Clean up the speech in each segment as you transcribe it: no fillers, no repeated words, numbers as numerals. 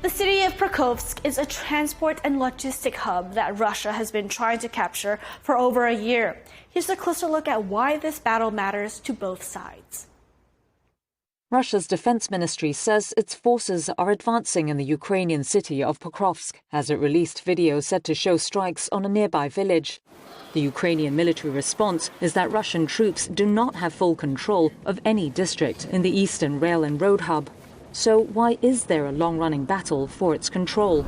The city of Pokrovsk is a transport and logistic hub that Russia has been trying to capture for over a year. Here's a closer look at why this battle matters to both sides. Russia's defense ministry says its forces are advancing in the Ukrainian city of Pokrovsk, as it released video said to show strikes on a nearby village. The Ukrainian military response is that Russian troops do not have full control of any district in the eastern rail and road hub. So why is there a long-running battle for its control?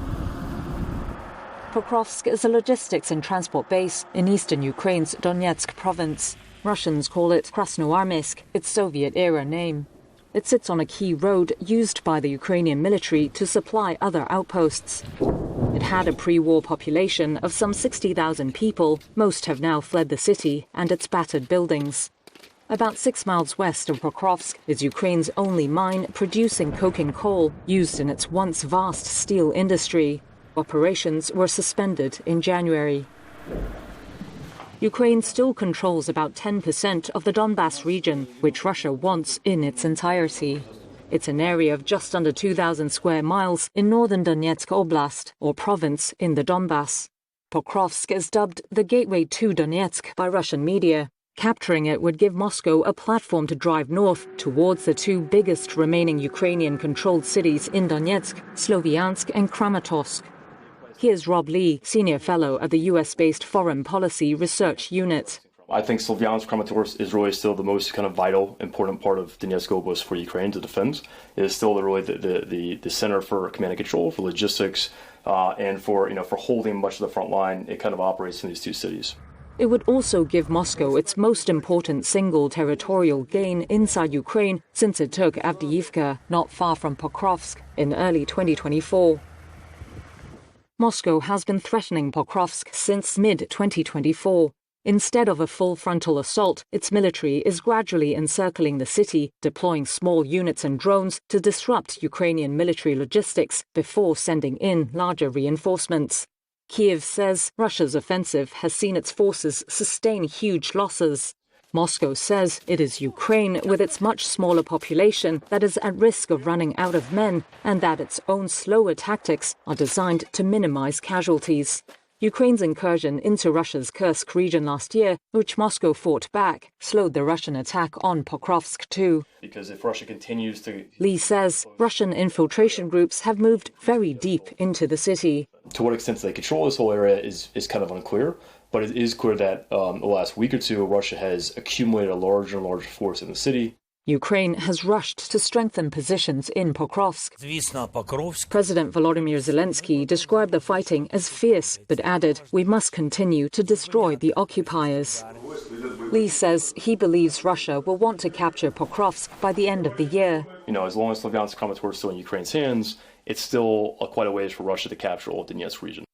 Pokrovsk is a logistics and transport base in eastern Ukraine's Donetsk province. Russians call it Krasnoarmeysk, its Soviet-era name. It sits on a key road used by the Ukrainian military to supply other outposts. It had a pre-war population of some 60,000 people. Most have now fled the city and its battered buildings. About 6 miles west of Pokrovsk is Ukraine's only mine producing coking coal used in its once vast steel industry. Operations were suspended in January. Ukraine still controls about 10% of the Donbas region, which Russia wants in its entirety. It's an area of just under 2,000 square miles in northern Donetsk Oblast, or province, in the Donbas. Pokrovsk is dubbed the gateway to Donetsk by Russian media. Capturing it would give Moscow a platform to drive north towards the two biggest remaining Ukrainian-controlled cities in Donetsk, Sloviansk and Kramatorsk. Here's Rob Lee, Senior Fellow at the US-based Foreign Policy Research Unit. I think Sloviansk, Kramatorsk is really still the most kind of vital, important part of Donetsk Oblast for Ukraine to defend. It is still really the center for command and control, for logistics, and for holding much of the front line. It kind of operates in these two cities. It would also give Moscow its most important single territorial gain inside Ukraine since it took Avdiivka, not far from Pokrovsk, in early 2024. Moscow has been threatening Pokrovsk since mid-2024. Instead of a full frontal assault, its military is gradually encircling the city, deploying small units and drones to disrupt Ukrainian military logistics before sending in larger reinforcements. Kyiv says Russia's offensive has seen its forces sustain huge losses. Moscow says it is Ukraine, with its much smaller population, that is at risk of running out of men, and that its own slower tactics are designed to minimize casualties. Ukraine's incursion into Russia's Kursk region last year, which Moscow fought back, slowed the Russian attack on Pokrovsk too. Because if Russia continues to... Lee says Russian infiltration groups have moved very deep into the city. To what extent they control this whole area is kind of unclear. But it is clear that the last week or two, Russia has accumulated a larger and larger force in the city. Ukraine has rushed to strengthen positions in Pokrovsk. President Volodymyr Zelensky described the fighting as fierce, but added, "We must continue to destroy the occupiers." Lee says he believes Russia will want to capture Pokrovsk by the end of the year. As long as Sloviansk and Kramatorsk is still in Ukraine's hands, it's still quite a ways for Russia to capture all Donetsk region.